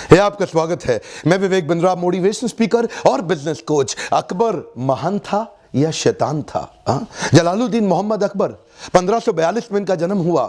है आपका स्वागत है। मैं विवेक बिंद्रा, मोटिवेशन स्पीकर और बिजनेस कोच। अकबर महान था या शैतान था? जलालुद्दीन मोहम्मद अकबर 1542 में इनका जन्म हुआ।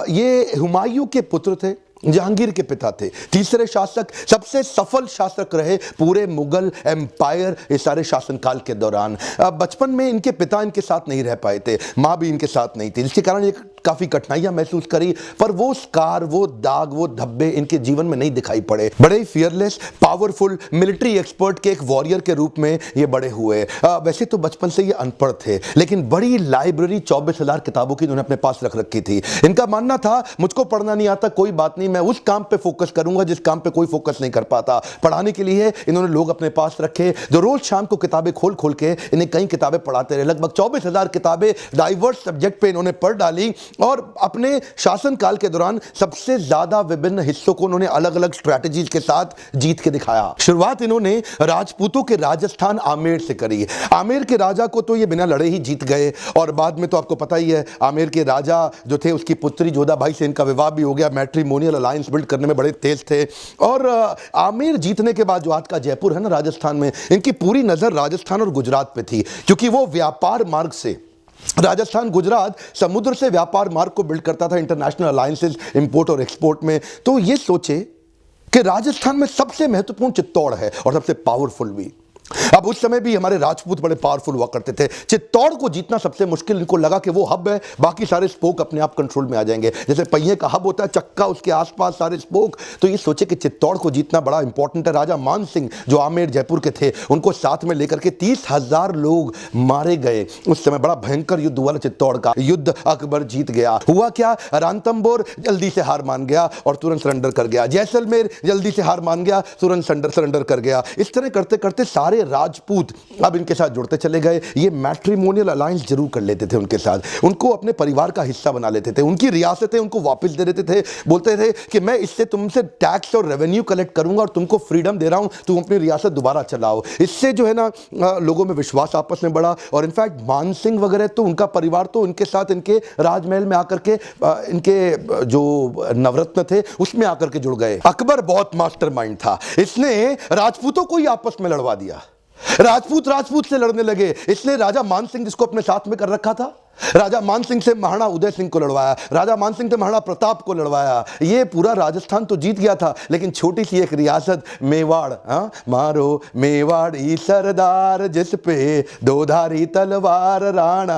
ये हुमायूं के पुत्र थे, जहांगीर के पिता थे, तीसरे शासक, सबसे सफल शासक रहे पूरे मुगल एम्पायर इस सारे शासनकाल के दौरान। बचपन में इनके पिता इनके साथ नहीं रह पाए थे, माँ भी इनके साथ नहीं थी, जिसके कारण ये काफी कठिनाइयां महसूस करी, पर वो स्कार, वो दाग, वो धब्बे इनके जीवन में नहीं दिखाई पड़े। बड़े फियरलेस, पावरफुल, मिलिट्री एक्सपर्ट के एक वॉरियर के रूप में ये बड़े हुए। वैसे तो बचपन से ये अनपढ़ थे, लेकिन बड़ी लाइब्रेरी 24,000 किताबों की इन्होंने अपने पास रख रखी थी। इनका मानना था मुझको पढ़ना नहीं आता, कोई बात नहीं, मैं उस काम पे फोकस करूंगा जिस काम पे कोई फोकस नहीं कर पाता। पढ़ाने के लिए इन्होंने लोग अपने पास रखे जो रोज शाम को किताबें खोल खोल के इन्हें कई किताबें पढ़ाते रहे। लगभग 24,000 किताबें डाइवर्स सब्जेक्ट पे इन्होंने पढ़ डाली और अपने शासनकाल के दौरान सबसे ज्यादा विभिन्न हिस्सों को उन्होंने अलग अलग स्ट्रैटेजीज के साथ जीत के दिखाया। शुरुआत इन्होंने राजपूतों के राजस्थान आमेर से करी। आमेर के राजा को तो ये बिना लड़े ही जीत गए और बाद में तो आपको पता ही है, आमेर के राजा जो थे उसकी पुत्री जोधाबाई से इनका विवाह भी हो गया। मैट्रिमोनियल अलायंस बिल्ड करने में बड़े तेज थे। और आमेर जीतने के बाद जो आज का जयपुर है ना राजस्थान में, इनकी पूरी नजर राजस्थान और गुजरात पे थी, क्योंकि वो व्यापार मार्ग से राजस्थान गुजरात समुद्र से व्यापार मार्ग को बिल्ड करता था, इंटरनेशनल अलायंसेस इंपोर्ट और एक्सपोर्ट में। तो ये सोचे कि राजस्थान में सबसे महत्वपूर्ण चित्तौड़ है और सबसे पावरफुल भी। अब उस समय भी हमारे राजपूत बड़े पावरफुल हुआ करते थे। चित्तौड़ को जीतना सबसे मुश्किल, इनको लगा कि वो हब है, बाकी सारे स्पोक अपने आप कंट्रोल में आ जाएंगे। जैसे पहिए का हब होता है, चक्का, उसके आसपास सारे स्पोक। तो ये सोचे कि चित्तौड़ को जीतना बड़ा इंपॉर्टेंट है। राजा मान सिंह जो आमेर जयपुर के थे, उनको साथ में लेकर के 30,000 लोग मारे गए। उस समय बड़ा भयंकर युद्ध हुआ चित्तौड़ का। युद्ध अकबर जीत गया। हुआ क्या, रणथंभौर जल्दी से हार मान गया और तुरंत सरेंडर कर गया। जैसलमेर जल्दी से हार मान गया, तुरंत सरेंडर कर गया। इस तरह करते करते सारे राजपूत अब इनके साथ जुड़ते चले गए। ये मैट्रिमोनियल अलायंस जरूर कर लेते थे उनके साथ, उनको अपने परिवार का हिस्सा बना लेते थे, उनकी रियासतें उनको वापस दे देते थे। बोलते थे कि मैं इससे तुमसे टैक्स और रेवेन्यू कलेक्ट करूंगा और तुमको फ्रीडम दे रहा हूं, तुम अपनी रियासत दोबारा चलाओ। इससे जो है ना लोगों में विश्वास आपस में बढ़ा। और इनफैक्ट मान सिंह वगैरह तो उनका परिवार तो इनके साथ इनके राजमहल में आकर के इनके जो नवरत्न थे उसमें आकर के जुड़ गए। अकबर बहुत मास्टरमाइंड था, इसने राजपूतों को ही आपस में लड़वा दिया। राजपूत से लड़ने लगे। इसने राजा मान सिंह जिसको अपने साथ में कर रखा था, राजा मान सिंह से महाराणा उदय सिंह को लड़वाया, राजा मान सिंह से महाराणा प्रताप को लड़वाया। ये पूरा राजस्थान तो जीत गया था, लेकिन छोटी सी एक रियासत मेवाड़, मारो मेवाड़ी सरदार जिस पे दोधारी तलवार राणा,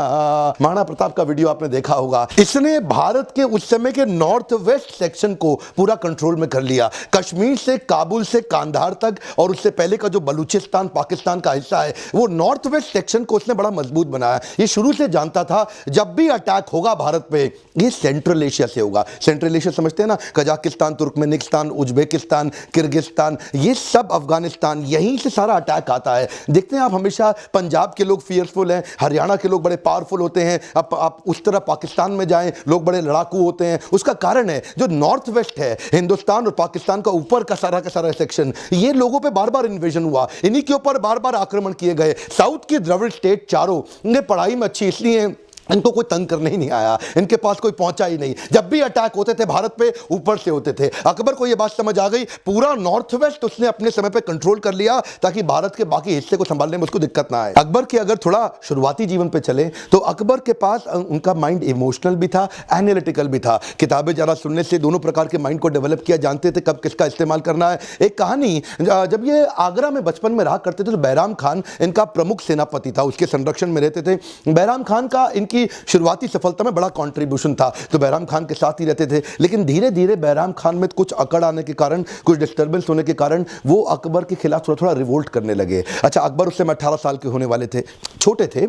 महाराणा प्रताप का वीडियो आपने देखा होगा। इसने भारत के उस समय के नॉर्थ वेस्ट सेक्शन को पूरा कंट्रोल में कर लिया। कश्मीर से काबुल से कांधार तक और उससे पहले का जो बलूचिस्तान पाकिस्तान का हिस्सा है, वो नॉर्थ वेस्ट सेक्शन को उसने बड़ा मजबूत बनाया। ये शुरू से जानता था जब भी अटैक होगा भारत पे, ये सेंट्रल एशिया से होगा। सेंट्रल एशिया समझते हैं ना, कजाकिस्तान, तुर्कमेनिस्तान, उज्बेकिस्तान, किर्गिस्तान, ये सब, अफगानिस्तान, यहीं से सारा अटैक आता है। देखते हैं आप, हमेशा पंजाब के लोग फियरफुल हैं, हरियाणा के लोग बड़े पावरफुल होते हैं। अब आप उस तरह पाकिस्तान में जाएं, लोग बड़े लड़ाकू होते हैं। उसका कारण है जो नॉर्थ वेस्ट है, हिंदुस्तान और पाकिस्तान का ऊपर का सारा सेक्शन, ये लोगों पे बार बार इन्वेजन हुआ, इन्हीं के ऊपर बार बार आक्रमण किए गए। साउथ की द्रविड़ स्टेट चारों, इन्हें पढ़ाई में अच्छी इसलिए इनको कोई तंग करने ही नहीं आया, इनके पास कोई पहुंचा ही नहीं। जब भी अटैक होते थे भारत पे, ऊपर से होते थे। अकबर को यह बात समझ आ गई, पूरा नॉर्थ वेस्ट उसने अपने समय पे कंट्रोल कर लिया ताकि भारत के बाकी हिस्से को संभालने में उसको दिक्कत ना आए। अकबर के अगर थोड़ा शुरुआती जीवन पे चले तो अकबर के पास उनका माइंड इमोशनल भी था, एनालिटिकल भी था। किताबें जरा सुनने से दोनों प्रकार के माइंड को डेवलप किया, जानते थे कब किसका इस्तेमाल करना है। एक कहानी, जब ये आगरा में बचपन में रहा करते थे तो बैराम खान इनका प्रमुख सेनापति था, उसके संरक्षण में रहते थे। बैराम खान का इनकी शुरुआती सफलता में बड़ा कंट्रीब्यूशन था, तो बैराम खान के साथ ही रहते थे। लेकिन धीरे धीरे बैराम खान में कुछ अकड़ आने के कारण, कुछ डिस्टर्बेंस होने के कारण वो अकबर के खिलाफ थोड़ा थोड़ा रिवोल्ट करने लगे। अच्छा, अकबर उस समय 18 साल के होने वाले थे, छोटे थे,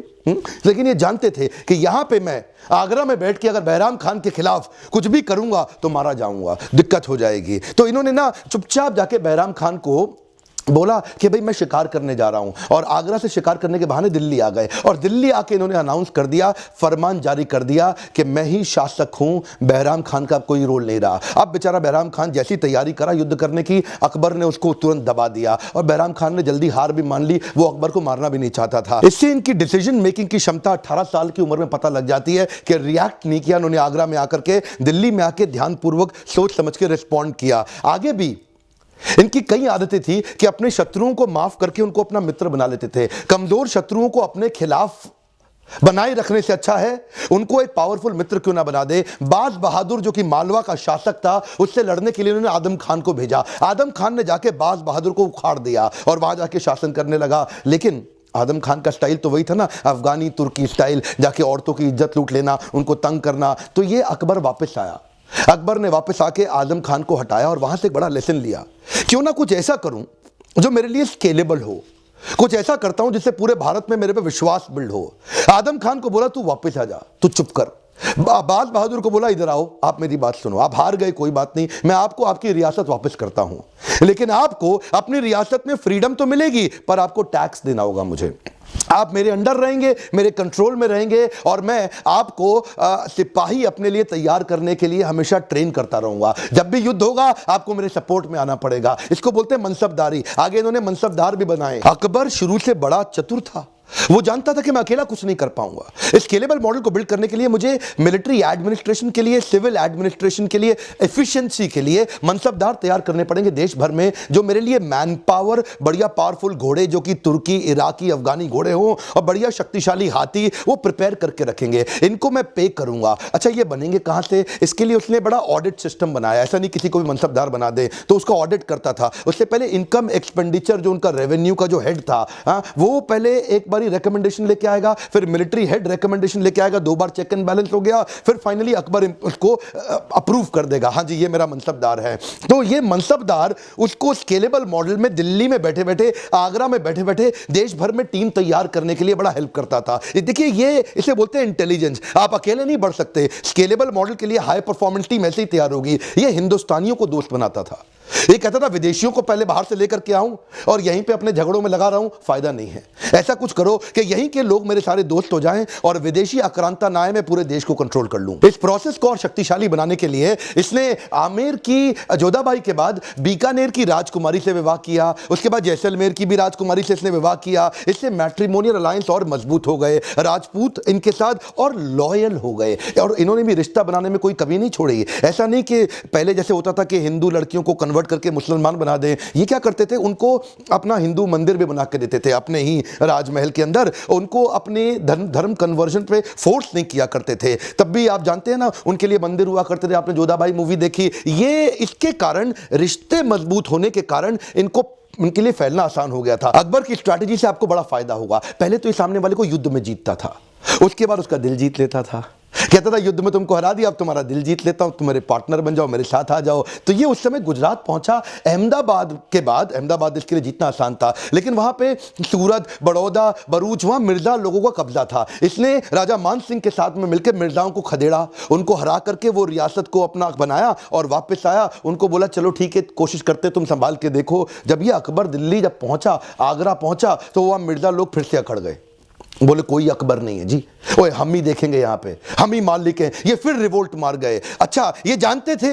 लेकिन ये जानते थे कि यहां पे मैं आगरा में बैठ के अगर बैराम खान के खिलाफ कुछ भी करूंगा तो मारा जाऊंगा, दिक्कत हो जाएगी। तो इन्होंने ना चुपचाप जाके बैराम खान को बोला कि भाई मैं शिकार करने जा रहा हूं, और आगरा से शिकार करने के बहाने दिल्ली आ गए। और दिल्ली आके इन्होंने अनाउंस कर दिया, फरमान जारी कर दिया कि मैं ही शासक हूं, बैराम खान का कोई रोल नहीं रहा। अब बेचारा बैराम खान जैसी तैयारी करा युद्ध करने की, अकबर ने उसको तुरंत दबा दिया और बैराम खान ने जल्दी हार भी मान ली। वो अकबर को मारना भी नहीं चाहता था। इससे इनकी डिसीजन मेकिंग की क्षमता 18 साल की उम्र में पता लग जाती है कि रिएक्ट नहीं किया उन्होंने। आगरा में आकर के, दिल्ली में आके ध्यानपूर्वक सोच समझ के रिस्पॉन्ड किया। आगे भी इनकी कई आदतें थी कि अपने शत्रुओं को माफ करके उनको अपना मित्र बना लेते थे। कमजोर शत्रुओं को अपने खिलाफ बनाए रखने से अच्छा है उनको एक पावरफुल मित्र क्यों ना बना दे। बाज बहादुर जो कि मालवा का शासक था, उससे लड़ने के लिए उन्होंने आदम खान को भेजा। आदम खान ने जाके बाज बहादुर को उखाड़ दिया और वहां जाके शासन करने लगा। लेकिन आदम खान का स्टाइल तो वही था ना, अफगानी तुर्की स्टाइल, जाके औरतों की इज्जत लूट लेना, उनको तंग करना। तो ये अकबर वापस आया। अकबर ने वापस आके आदम खान को हटाया और वहां से एक बड़ा लेसन लिया, क्यों ना कुछ ऐसा करूं जो मेरे लिए स्केलेबल हो, कुछ ऐसा करता हूं जिससे पूरे भारत में मेरे पे विश्वास बिल्ड हो। आदम खान को बोला तू वापस आ जा, तू चुप कर। बाज बहादुर को बोला इधर आओ, आप मेरी बात सुनो, आप हार गए कोई बात नहीं, मैं आपको आपकी रियासत वापस करता हूं, लेकिन आपको अपनी रियासत में फ्रीडम तो मिलेगी पर आपको टैक्स देना होगा मुझे। आप मेरे अंडर रहेंगे, मेरे कंट्रोल में रहेंगे और मैं आपको सिपाही अपने लिए तैयार करने के लिए हमेशा ट्रेन करता रहूंगा। जब भी युद्ध होगा आपको मेरे सपोर्ट में आना पड़ेगा। इसको बोलते हैं मनसबदारी। आगे इन्होंने मनसबदार भी बनाए। अकबर शुरू से बड़ा चतुर था, वो जानता था कि मैं अकेला कुछ नहीं कर पाऊंगा। स्केलेबल मॉडल को बिल्ड करने के लिए मुझे मिलिट्री एडमिनिस्ट्रेशन के लिए, सिविल एडमिनिस्ट्रेशन के लिए, एफिशिएंसी के लिए मनसबदार तैयार करने पड़ेंगे देश भर में, जो मेरे लिए मैन पावर, बढ़िया पावरफुल घोड़े जो कि तुर्की, इराकी, अफगानी घोड़े हों और बढ़िया शक्तिशाली हाथी वो प्रिपेयर करके रखेंगे। इनको मैं पे करूंगा। अच्छा ये बनेंगे कहां से? इसके लिए उसने बड़ा ऑडिट सिस्टम बनाया। ऐसा नहीं किसी को भी मनसबदार बना दे, तो उसका ऑडिट करता था। उससे पहले इनकम एक्सपेंडिचर जो उनका रेवेन्यू का जो हेड था, वो पहले एक रिकमेंडेशन लेके आएगा, फिर मिलिट्री हेड रिकमेंडेशन लेके आएगा, 2 बार चेक एंड बैलेंस हो गया, फिर फाइनली अकबर उसको अप्रूव कर देगा, हाँ जी ये मेरा मनसबदार है। तो ये मनसबदार उसको स्केलेबल मॉडल में दिल्ली में बैठे बैठे, आगरा में बैठे बैठे देश भर में टीम तैयार करने के लिए बड़ा हेल्प करता था। देखिए ये इसे बोलते हैं इंटेलिजेंस। आप अकेले नहीं बढ़ सकते। स्केलेबल मॉडल के लिए हाई परफॉर्मेंस टीम ऐसे ही तैयार होगी। ये हिंदुस्तानियों को दोस्त बनाता था। ये कहता था विदेशियों को पहले बाहर से लेकर के आऊं और यहीं पे अपने झगड़ों में लगा रहा हूं, फायदा नहीं है। ऐसा कुछ करो कि यहीं के लोग मेरे सारे दोस्त हो जाएं और विदेशी आक्रांता ना आए, मैं पूरे देश को कंट्रोल कर लूं। इस प्रोसेस को और शक्तिशाली बनाने के लिए इसने आमेर की जोधाबाई के बाद बीकानेर की राजकुमारी से विवाह किया। उसके बाद जैसलमेर की भी राजकुमारी से इसने विवाह किया। इससे मैट्रिमोनियल अलायंस और मजबूत हो गए। राजपूत इनके साथ और लॉयल हो गए और इन्होंने भी रिश्ता बनाने में कोई कमी नहीं छोड़ी। ऐसा नहीं कि पहले जैसे होता था कि हिंदू लड़कियों को कन्वर्ट करके मुसलमान बना दें। ये क्या करते थे, उनको अपना हिंदू मंदिर भी बना के देते थे अपने ही राजमहल के अंदर। उनको अपने धर्म कन्वर्जन पे फोर्स नहीं किया करते थे। तब भी आप जानते हैं ना उनके लिए मंदिर हुआ करते थे। आपने जोधाबाई मूवी देखी। ये इसके कारण, रिश्ते मजबूत होने के कारण इनको उनके लिए फैलना आसान हो गया था। अकबर की स्ट्रैटेजी से आपको बड़ा फायदा होगा। पहले तो ये सामने वाले को युद्ध में जीतता था, उसके बाद उसका दिल जीत लेता था। कहता था युद्ध में तुमको हरा दिया, अब तुम्हारा दिल जीत लेता हूं, तुम मेरे पार्टनर बन जाओ, मेरे साथ आ जाओ। तो ये उस समय गुजरात पहुंचा। अहमदाबाद के बाद, अहमदाबाद इसके लिए जीतना आसान था, लेकिन वहां पे सूरत, बड़ौदा, भरूच, वहां मिर्जा लोगों का कब्जा था। इसने राजा मान सिंह के साथ में मिलकर मिर्जाओं को खदेड़ा, उनको हरा करके वो रियासत को अपना बनाया और वापस आया। उनको बोला चलो ठीक है, कोशिश करते, तुम संभाल के देखो। जब ये अकबर दिल्ली जब पहुंचा, आगरा पहुंचा, तो वहां मिर्जा लोग फिर से अकड़ गए। बोले कोई अकबर नहीं है जी, ओए हम ही देखेंगे, यहाँ पे हम ही मालिक हैं। ये फिर रिवोल्ट मार गए। अच्छा ये जानते थे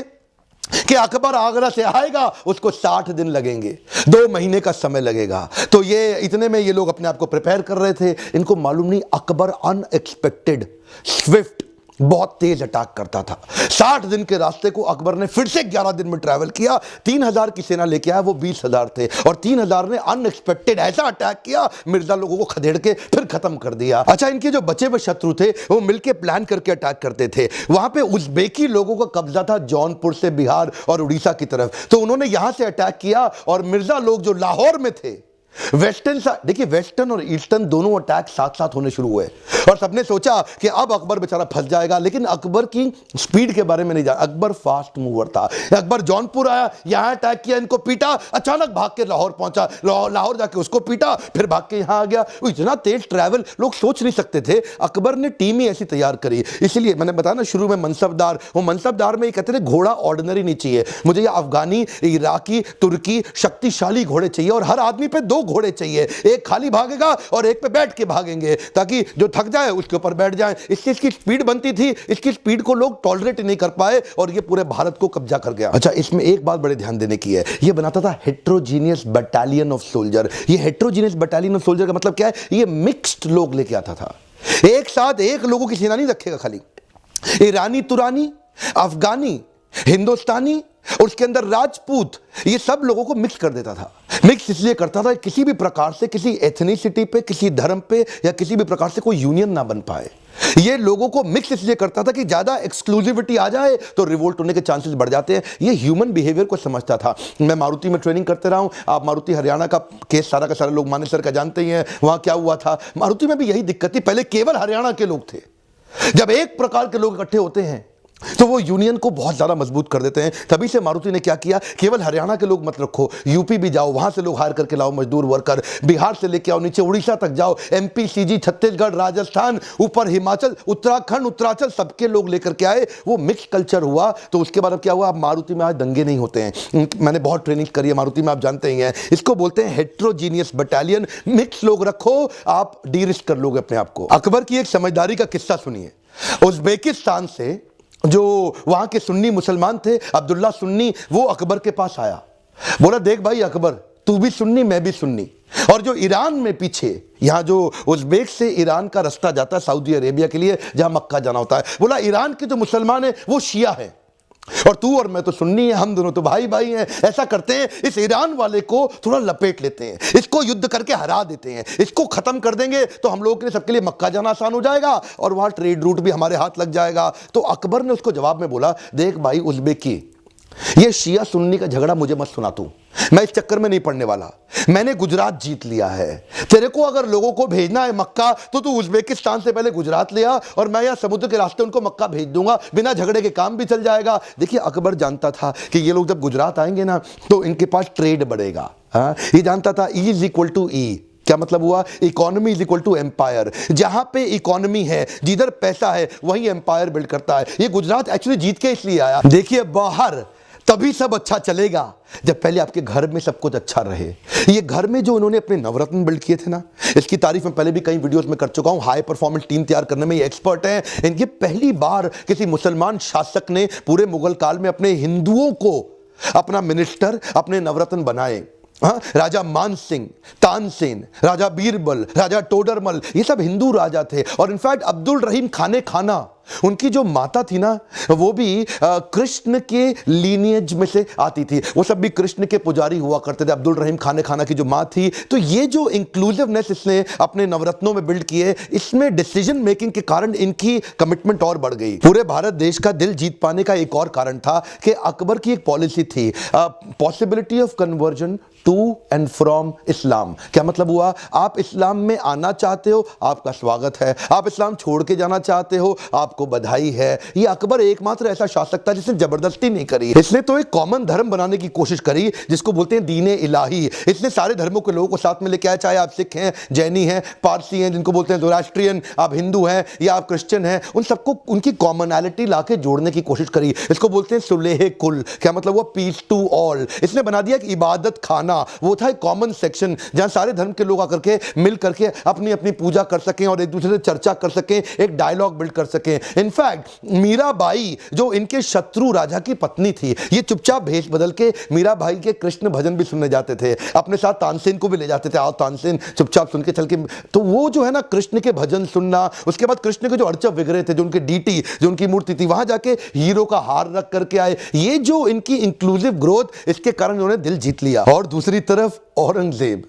कि अकबर आगरा से आएगा, उसको 60 दिन लगेंगे, 2 महीने का समय लगेगा। तो ये इतने में ये लोग अपने आप को प्रिपेयर कर रहे थे। इनको मालूम नहीं अकबर अनएक्सपेक्टेड, स्विफ्ट, बहुत तेज अटैक करता था। 60 दिन के रास्ते को अकबर ने फिर से 11 दिन में ट्रैवल किया। 3000 की सेना लेके आया, वो 20,000 थे और 3000 ने अनएक्सपेक्टेड ऐसा अटैक किया, मिर्जा लोगों को खदेड़ के फिर खत्म कर दिया। अच्छा इनके जो बचे हुए शत्रु थे वो मिलके प्लान करके अटैक करते थे। वहां पे उज़्बेकी लोगों का कब्जा था जौनपुर से बिहार और उड़ीसा की तरफ, तो उन्होंने यहां से अटैक किया और मिर्जा लोग जो लाहौर में थे, वेस्टर्न, देखिए वेस्टर्न और ईस्टर्न दोनों अटैक साथ साथ होने शुरू हुए और सबने सोचा कि अब अकबर बेचारा फंस जाएगा। लेकिन अकबर की स्पीड के बारे में नहीं जाना। अकबर फास्ट मूवर था। अकबर जौनपुर आया, यहां अटैक किया, इनको पीटा, अचानक भाग के लाहौर पहुंचा, लाहौर जाके उसको पीटा, फिर भाग के यहां आ गया। वो इतना तेज ट्रैवल लोग सोच नहीं सकते थे। अकबर ने टीम ही ऐसी तैयार करी। इसलिए मैंने बताया ना शुरू में मनसबदार, वो मनसबदार में ये कहते थे घोड़ा ऑर्डिनरी नहीं चाहिए, मुझे ये अफगानी, इराकी, तुर्की शक्तिशाली घोड़े चाहिए और हर आदमी पे 2 घोड़े चाहिए, एक खाली भागेगा और एक पे बैठ के भागेंगे, ताकि जो थक जाए उसके ऊपर बैठ जाए। इससे इसकी स्पीड बनती थी। इसकी स्पीड को लोग टॉलरेट नहीं कर पाए और ये पूरे भारत को कब्जा कर गया। अच्छा इसमें एक बात बड़े ध्यान देने की है, ये बनाता था हेट्रोजीनियस बटालियन ऑफ सोल्जर। ये हेट्रोजीनियस बटालियन ऑफ सोल्जर का मतलब क्या है, ये मिक्स्ड लोग लेके आता था। एक साथ एक लोगों की सेना नहीं रखेगा खाली। ईरानी, तुरानी, अफगानी, हिंदुस्तानी और उसके अंदर राजपूत, ये सब लोगों को मिक्स कर देता था। मिक्स इसलिए करता था किसी भी प्रकार से किसी एथनिसिटी पे, किसी धर्म पे या किसी भी प्रकार से कोई यूनियन ना बन पाए। ये लोगों को मिक्स इसलिए करता था कि ज्यादा एक्सक्लूसिविटी आ जाए तो रिवोल्ट होने के चांसेस बढ़ जाते हैं। ये ह्यूमन बिहेवियर को समझता था। मैं मारुति में ट्रेनिंग करते रहा हूं, आप मारुति हरियाणा का केस सारा का सारा लोग माने सर का जानते ही हैं। वहां क्या हुआ था, मारुति में भी यही दिक्कत थी। पहले केवल हरियाणा के लोग थे। जब एक प्रकार के लोग इकट्ठे होते हैं तो वो यूनियन को बहुत ज्यादा मजबूत कर देते हैं। तभी से मारुति ने क्या किया, केवल हरियाणा के लोग मत रखो, यूपी भी जाओ, वहां से लोग हायर करके लाओ मजदूर वर्कर, बिहार से लेके आओ नीचे उड़ीसा तक जाओ, एमपी, सीजी, छत्तीसगढ़, राजस्थान, ऊपर हिमाचल, उत्तराखंड, उत्तरांचल, सबके लोग लेकर के आए। वो मिक्स कल्चर हुआ। तो उसके बाद अब क्या हुआ, अब मारुति में आज दंगे नहीं होते हैं। मैंने बहुत ट्रेनिंग करी है मारुति में, आप जानते ही हैं। इसको बोलते हैं हेट्रोजीनियस बटालियन। मिक्स लोग रखो, आप डी रिस्क कर लोगे अपने आप को। अकबर की एक समझदारी का किस्सा सुनिए। उज्बेकिस्तान से जो वहां के सुन्नी मुसलमान थे, अब्दुल्ला सुन्नी, वो अकबर के पास आया। बोला देख भाई अकबर, तू भी सुन्नी मैं भी सुन्नी, और जो ईरान में पीछे यहां जो उज्बेक से ईरान का रास्ता जाता है सऊदी अरेबिया के लिए, जहां मक्का जाना होता है, बोला ईरान के जो मुसलमान है वो शिया है और तू और मैं तो सुन्नी है, हम दोनों तो भाई भाई हैं। ऐसा करते हैं, इस ईरान वाले को थोड़ा लपेट लेते हैं, इसको युद्ध करके हरा देते हैं, इसको खत्म कर देंगे तो हम लोगों के लिए, सबके लिए मक्का जाना आसान हो जाएगा और वहां ट्रेड रूट भी हमारे हाथ लग जाएगा। तो अकबर ने उसको जवाब में बोला, देख भाई उज्बेकी, ये शिया सुन्नी का झगड़ा मुझे मत सुना तू, मैं इस चक्कर में नहीं पड़ने वाला। मैंने गुजरात जीत लिया है। तेरे को अगर लोगों को भेजना है मक्का तो तू उज्बेकिस्तान से पहले गुजरात ले आ और मैं यहाँ समुद्र के रास्ते उनको मक्का भेज दूंगा, बिना झगड़े के काम भी चल जाएगा। देखिए अकबर जानता था कि ये लोग जब गुजरात आएंगे ना तो इनके पास ट्रेड बढ़ेगा। ये जानता था E is equal to E। क्या मतलब हुआ, economy is equal to empire. जहां पे इकोनॉमी है, जिधर पैसा है, वही एम्पायर बिल्ड करता है। ये गुजरात एक्चुअली जीत के इसलिए आया। देखिए बाहर तभी सब अच्छा चलेगा जब पहले आपके घर में सब कुछ अच्छा रहे। ये घर में जो उन्होंने अपने नवरत्न बिल्ड किए थे ना, इसकी तारीफ मैं पहले भी कई वीडियोस में कर चुका हूं। हाई परफॉर्मेंस टीम तैयार करने में ये एक्सपर्ट हैं। इनकी पहली बार किसी मुसलमान शासक ने पूरे मुगल काल में अपने हिंदुओं को अपना मिनिस्टर, अपने नवरत्न बनाए। राजा मान सिंह, तानसेन, राजा बीरबल, राजा टोडरमल, ये सब हिंदू राजा थे। और इनफैक्ट अब्दुल रहीम खाने खाना, उनकी जो माता थी ना, वो भी कृष्ण के लीनियज में से आती थी। वो सब भी कृष्ण के पुजारी हुआ करते थे। अब्दुल रहीम खाने खाना की जो माँ थी। तो ये जो इंक्लूसिवनेस इसने अपने नवरत्नों में बिल्ड किए, इसमें डिसीजन मेकिंग के कारण इनकी कमिटमेंट और बढ़ गई। पूरे भारत देश का दिल जीत पाने का एक और कारण था कि अकबर की एक पॉलिसी थी, possibility of conversion to and from Islam. क्या मतलब हुआ, आप इस्लाम में आना चाहते हो, आपका स्वागत है। आप इस्लाम छोड़ के जाना चाहते हो, आपको बधाई है। ये अकबर एकमात्र ऐसा शासक था जिसने जबरदस्ती नहीं करी। इसने तो एक कॉमन धर्म बनाने की कोशिश करी, जिसको बोलते हैं दीन इलाही। इसने सारे धर्मों के लोगों को साथ में लेके आया, चाहे आप सिख हैं, जैनी हैं, पारसी हैं, जिनको बोलते हैं ज़ोरास्ट्रियन, आप हिंदू हैं या आप क्रिश्चियन हैं, उन सबको उनकी कॉमनैलिटी लाके जोड़ने की कोशिश करी। इसको बोलते हैं सुलेह कुल। क्या मतलब हुआ, पीस टू ऑल। इसने बना दिया कि इबादत खाना वो था एक कॉमन सेक्शन, जहां सारे धर्म के लोग आकर के मिल करके अपनी अपनी पूजा कर सकें और एक दूसरे से चर्चा कर सकें, एक डायलॉग बिल्ड कर सकें। इनफैक्ट मीराबाई जो इनके शत्रु राजा की पत्नी थी, ये चुपचाप भेष बदल के मीराबाई के कृष्ण भजन भी सुनने जाते थे। अपने साथ तानसेन को भी ले जाते थे, आओ तानसेन चुपचाप सुन के चल के। तो वो जो है ना कृष्ण के भजन सुनना, उसके बाद कृष्ण के जो अर्चक विग्रह थे, जो उनके डीटी, जो उनकी मूर्ति थी, वहां जाके हीरो का हार रख करके आए। ये जो इनकी इंक्लूसिव ग्रोथ, इसके कारण उन्होंने दिल जीत लिया। और दूसरी तरफ औरंगजेब,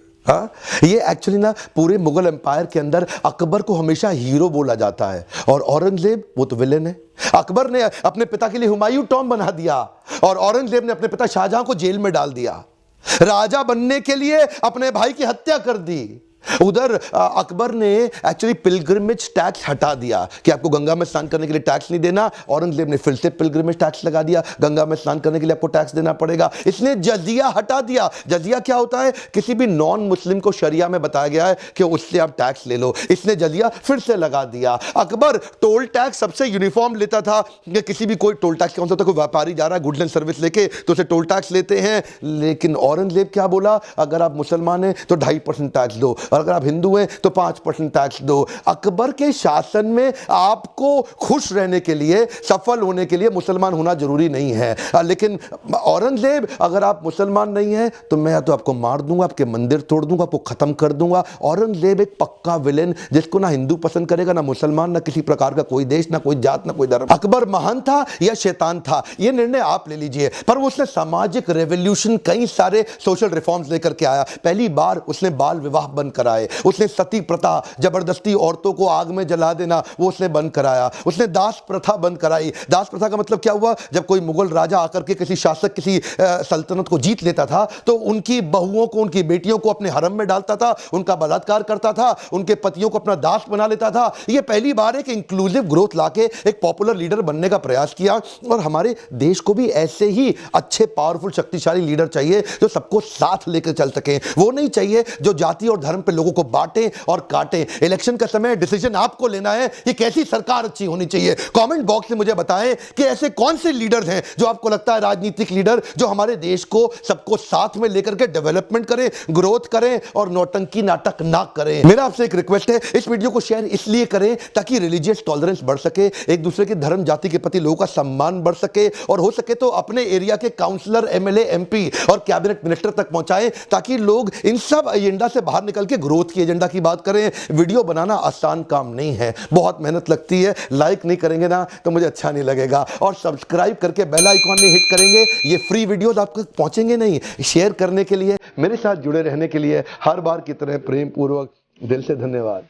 ये एक्चुअली ना पूरे मुगल एम्पायर के अंदर अकबर को हमेशा हीरो बोला जाता है और औरंगजेब वो तो विलेन है। अकबर ने अपने पिता के लिए हुमायूं टॉम बना दिया और औरंगजेब ने अपने पिता शाहजहां को जेल में डाल दिया। राजा बनने के लिए अपने भाई की हत्या कर दी। उधर अकबर ने एक्चुअली पिलग्रिमेज टैक्स हटा दिया कि आपको गंगा में स्नान करने के लिए टैक्स नहीं देना। औरंगजेब ने फिर से पिलग्रिमेज टैक्स लगा दिया, गंगा में स्नान करने के लिए आपको टैक्स देना पड़ेगा। इसने जजिया हटा दिया। जजिया क्या होता है, किसी भी नॉन मुस्लिम को शरिया में बताया गया है कि उससे आप टैक्स ले लो। इसने जजिया फिर से लगा दिया। अकबर टोल टैक्स सबसे यूनिफॉर्म लेता था कि किसी भी कोई टोल टैक्स कौन सा होता है, कोई व्यापारी जा रहा है गुड्स एंड सर्विस लेके तो उसे टोल टैक्स लेते हैं। लेकिन औरंगजेब क्या बोला, अगर आप मुसलमान हैं तो 2.5% टैक्स दो, और अगर आप हिंदू हैं तो 5% टैक्स दो। अकबर के शासन में आपको खुश रहने के लिए, सफल होने के लिए मुसलमान होना जरूरी नहीं है। लेकिन औरंगजेब, अगर आप मुसलमान नहीं हैं तो मैं या तो आपको मार दूंगा, आपके मंदिर तोड़ दूंगा, आपको खत्म कर दूंगा। औरंगजेब एक पक्का विलेन, जिसको ना हिंदू पसंद करेगा, ना मुसलमान, ना किसी प्रकार का कोई देश, ना कोई जात, ना कोई धर्म। अकबर महान था या शैतान था, यह निर्णय आप ले लीजिए। पर वो उसने सामाजिक रेवोल्यूशन, कई सारे सोशल रिफॉर्म्स लेकर के आया। पहली बार उसने बाल विवाह बंद कराए, उसने सती प्रथा, जबरदस्ती औरतों को आग में जला देना, वो उसने बंद कराया। उसने दास प्रथा बंद कराई। दास प्रथा का मतलब क्या हुआ? जब कोई मुगल राजा आकर के किसी शासक, किसी सल्तनत को जीत लेता था तो उनकी बहुओं को, उनकी बेटियों को अपने हरम में डालता था, उनका बलात्कार करता था, उनके पतियों को अपना दास बना लेता था। यह पहली बार एक इंक्लूसिव ग्रोथ लाके एक पॉपुलर लीडर बनने का प्रयास किया। और हमारे देश को भी ऐसे ही अच्छे, पावरफुल, शक्तिशाली लीडर चाहिए जो सबको साथ लेकर चल सके। वो नहीं चाहिए जो जाति और धर्म पे लोगों को बांटे और काटे। इलेक्शन का समय, डिसीजन आपको लेना है कि कैसी सरकार अच्छी होनी चाहिए। कमेंट बॉक्स में मुझे बताएं कि ऐसे कौन से लीडर्स हैं जो आपको लगता है, राजनीतिक लीडर जो हमारे देश को, सबको साथ में लेकर के डेवलपमेंट करें, ग्रोथ करें और नौटंकी नाटक ना करें। मेरा आपसे एक रिक्वेस्ट है, इस वीडियो को शेयर इसलिए करें ताकि रिलीजियस टॉलरेंस बढ़ सके, एक दूसरे के धर्म जाति के प्रति लोगों का सम्मान बढ़ सके, और हो सके तो अपने एरिया के काउंसलर, एमएलए, एमपी और कैबिनेट मिनिस्टर तक पहुंचाएं ताकि लोग इन सब एजेंडा से बाहर निकल के ग्रोथ की एजेंडा की बात करें। वीडियो बनाना आसान काम नहीं है, बहुत मेहनत लगती है। लाइक नहीं करेंगे ना तो मुझे अच्छा नहीं लगेगा, और सब्सक्राइब करके बेल आइकॉन में हिट करेंगे। ये फ्री वीडियोस आप तक पहुंचेंगे नहीं। शेयर करने के लिए, मेरे साथ जुड़े रहने के लिए हर बार की तरह प्रेम पूर्वक दिल से धन्यवाद।